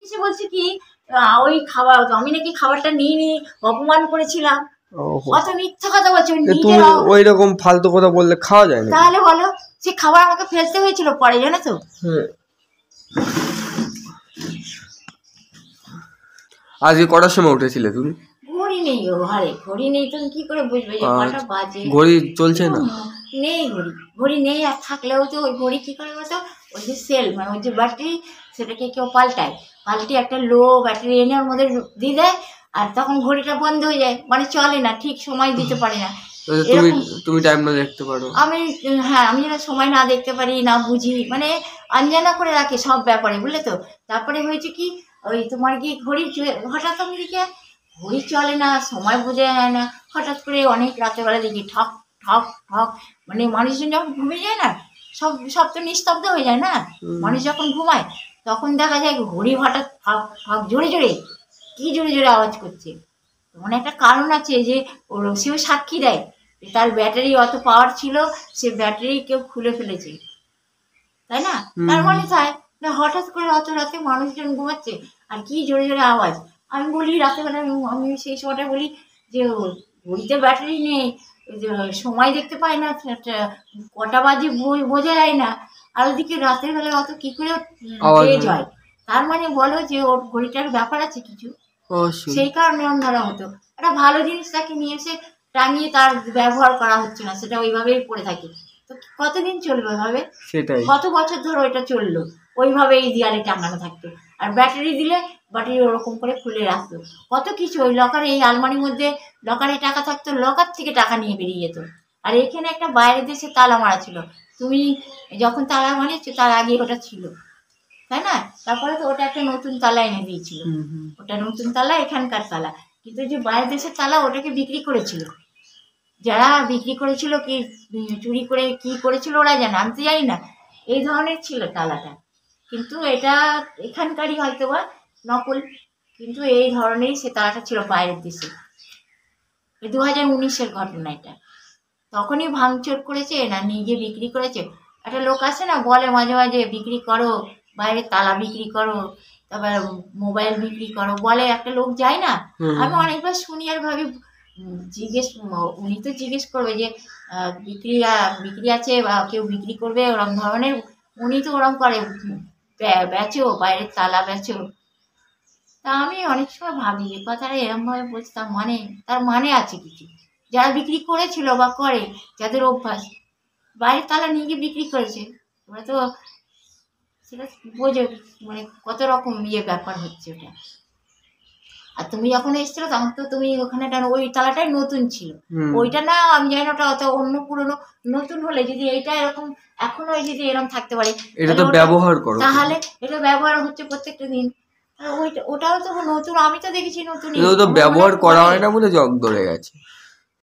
এসে বলছে কি ওই খাবার আমি নাকি খাবারটা নিইনি, অপমান করেছিলাম। অত মিথ্যা কথা বলছে। তুমি ওই রকম ফালতু কথা বললে খাওয়া যায় না। তাহলে বলো, সে খাবার আমাকে ফেলতে হয়েছিল পরে, জানো তো। আজকে কটার সময় উঠেছিলে তুমি? ঘড়ি নেই ও ঘরে, ঘড়ি নেই, তুমি কি করে বুঝবে যে কটা বাজে? ঘড়ি চলছে না, নেই ঘড়ি, ঘড়ি নেই। আর থাকলেও তো ওই ঘড়ি কি করে বলতো, ওই যে সেল মানে ওই যে ব্যাটারি, সেটাকে কেউ পাল্টায়, পাল্টে একটা লো ব্যাটারি এনে ওর মধ্যে দিয়ে দেয়, আর তখন ঘড়িটা বন্ধ হয়ে যায়, মানে চলে না, ঠিক সময় দিতে পারে না। তুমি টাইম না দেখতে পারো। হ্যাঁ, আমি যেন সময় না দেখতে পারি, না বুঝি, মানে আনজানা করে রাখে সব ব্যাপারে, বুঝলে তো। তারপরে হয়েছে কি, ওই তোমার কি ঘড়ি হঠাৎ আমি দেখি ঘড়ি চলে না, সময় বোঝা যায় না। হঠাৎ করে অনেক রাতের বেলা দেখি ঠক ঠক ঠক, মানে মানুষজন যখন ঘুমিয়ে যায় না, সব সব তো নিস্তব্ধ হয়ে যায় না, মানুষ যখন ঘুমায়, তখন দেখা যায় ঘড়ি হঠাৎ ঠক ঠক জোরে জোরে, কি জোরে জোরে আওয়াজ করছে। মানে একটা কারণ আছে যে সেও সাক্ষী দেয়, তার ব্যাটারি অত পাওয়ার ছিল, সে ব্যাটারি কেউ খুলে ফেলেছে, তাই না? তার মানে তাই না, হঠাৎ করে অত রাতে মানুষজন ঘুমাচ্ছে আর কি জোরে জোরে আওয়াজ। আমি বলি রাতেবেলা, আমি সেই সময়টা বলি যে ঘড়িতে ব্যাটারি নেই, সময় দেখতে পাই না, কটা বাজে বোঝা যায় না, আর ওদিকে রাতের বেলা অত কি করে তেজ হয়। তার মানে বলো যে ওর ঘড়িটার ব্যাপার আছে কিছু, সেই কারণে ওরম ধরা হতো। একটা ভালো জিনিস তাকে নিয়ে এসে টাঙিয়ে তার ব্যবহার করা হচ্ছে না, সেটা ওইভাবেই পড়ে থাকে, তো কতদিন চলবে ওইভাবে? সেটাই, কত বছর ধরে ওইটা চললো, ওইভাবে এই দেয়ালে টাঙানো থাকতো। আর ব্যাটারি দিলে ব্যাটারি ওরকম করে খুলে রাখতো, কত কিছু। ওই লকারে, এই আলমারির মধ্যে লকারে টাকা থাকতো, লকার থেকে টাকা নিয়ে বেরিয়ে যেত। আর এখানে একটা বাইরের দেশে তালা মারা ছিল, তুমি যখন তালা মারিয়েছো তার আগে ওটা ছিল, তাই না? তারপরে তো ওটা একটা নতুন তালা এনে দিয়েছিল, ওটা নতুন তালা, এখানকার তালা। কিন্তু যে বাইরের দেশের তালা, ওটাকে বিক্রি করেছিল, যারা বিক্রি করেছিল, কি চুরি করে কি করেছিল ওরা জানে, আমি তো জানি না। এই ধরনের ছিল তালাটা, কিন্তু এটা এখানকারই হয়তো বা নকল, কিন্তু এই ধরনেরই সে তালাটা ছিল বাইরের দেশে। 2019-এর ঘটনা এটা। তখনই ভাঙচুর করেছে না নিজে বিক্রি করেছে। একটা লোক আসে না, বলে মাঝে মাঝে বিক্রি করো, বাইরের তালা বিক্রি করো, তারপর মোবাইল বিক্রি করো, বলে একটা লোক যায় না। আমি অনেকবার শুনি আর ভাবি, উনি তো জিজ্ঞেস করবে যে বিক্রি আছে বা কেউ বিক্রি করবে ওরম ধরনের, উনি তো ওরম করে, বেচো বাইরের তালা বেচো। তা আমি অনেক সময় ভাবি এ কথাটা এরমভাবে বলছি, তার মানে আছে কিছু। যারা বিক্রি করেছিল বা করে, যাদের অভ্যাস, বাইরের তালা নিয়ে গিয়ে বিক্রি করেছে, ওরা তো সেটা বোঝে, মানে কত রকম ব্যাপার হচ্ছে ওটা। আর তুমি যখন এসেছিল তখন তো তুমি ওখানে ওই তালাটাই নতুন ছিল, ওইটা না, আমি জানি না ওটা অত অন্য পুরনো। নতুন হলে যদি এইটা এরকম এখনো যদি এরকম থাকতে পারে, এটা তো ব্যবহার করো, তাহলে এটা ব্যবহার হচ্ছে প্রত্যেকটা দিন। ওটাও তো নতুন, আমি তো দেখেছি নতুন, ব্যবহার করা হয় না বলে জং ধরে গেছে।